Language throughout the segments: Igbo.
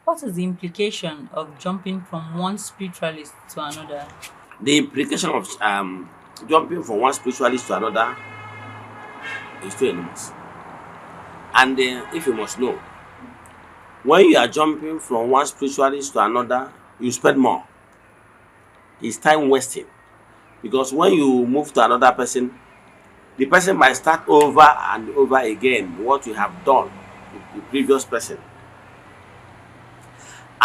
What is the implication of jumping from one spiritualist to another? The implication of jumping from one spiritualist to another is too enormous. And if you must know, when you are jumping from one spiritualist to another, you spend more. It's time wasting. Because when you move to another person, the person might start over and over again what you have done with the previous person.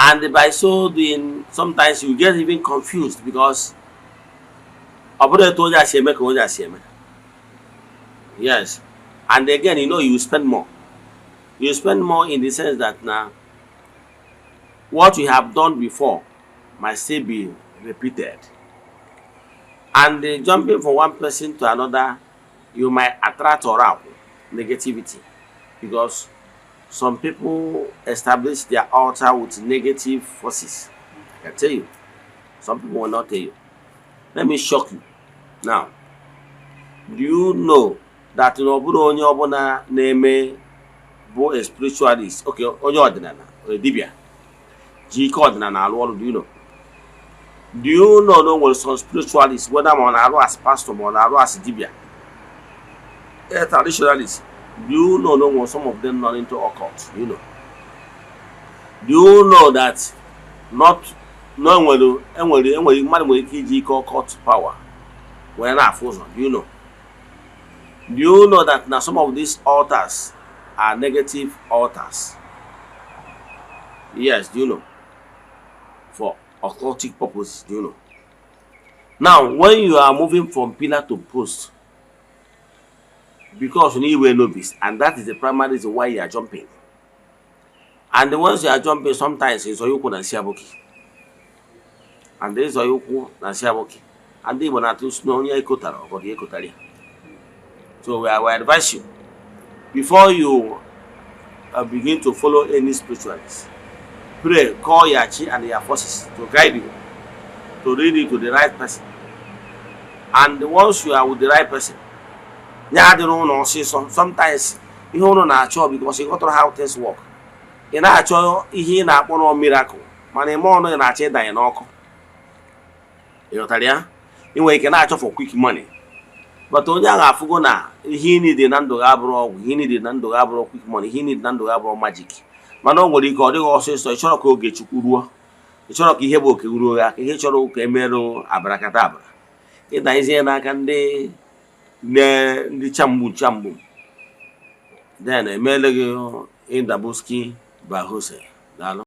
And by so doing, sometimes you get even confused because obodo to onye asieme ka onye asieme. Yes. And again, you spend more. You spend more in the sense that now what you have done before might still be repeated. And jumping from one person to another, you might attract or out negativity because some people establish their altar with negative forces. I can tell you, some people will not tell you. Let me shock you. Now, do you know that n'ọbụrụ onye ọbụla na-eme bụ a spiritualist, okay, onye ọdịnala, dibịa, ji ike ọdịnala alụ ọrụ, do you know? Do you know no nwere some spiritualists, whether ma ọ na-arụ as pastor ma ọ na-arụ as dibịa, traditionalists, do you know no nwere some of them not into occult, do you know? Do you know that not no enwere mmadụ nwere ike iji ike occult power wee na-afụ ụzọ, do you know? Do you know that now some of these altars are negative altars? Yes, do you know? For occultic purposes, do you know? Now, when you are moving from pillar to post, because you need to novice, and that is the primary reason why you are jumping. And once you are jumping, sometimes it's Oyuku and Siaboki. And there is Oyuku and Siaboki. And they will not lose no Ekotaro or the Ekotaria. So I will advise you, before you begin to follow any spiritualist, pray, call your chi and your forces to guide you, to lead you to the right person. And once you are with the right person, sometimes you don't know because you got to how things work. You know, you na miracle. Man, more than I said, I know. You know, you can for quick money. But onye ahụ afụgo na ihe niile na ndụ ga-abụrụ ọgwụ, ihe niile na ndụ ga-abụrụ quick money, ihe niile na ndụ ga-abụrụ magic. Mana o nwere ike ọ dịghị ọsịsọ, ị chọrọ ka oge Chukwu ruo, ị chọrọ ka ihe bụ oke ruo ya, ka ihe chọrọ ka emerụ abarakata abara. Ịda izie n'aka ndị chamgbu. Then emele gị ịdabuski bahose. Daalụ.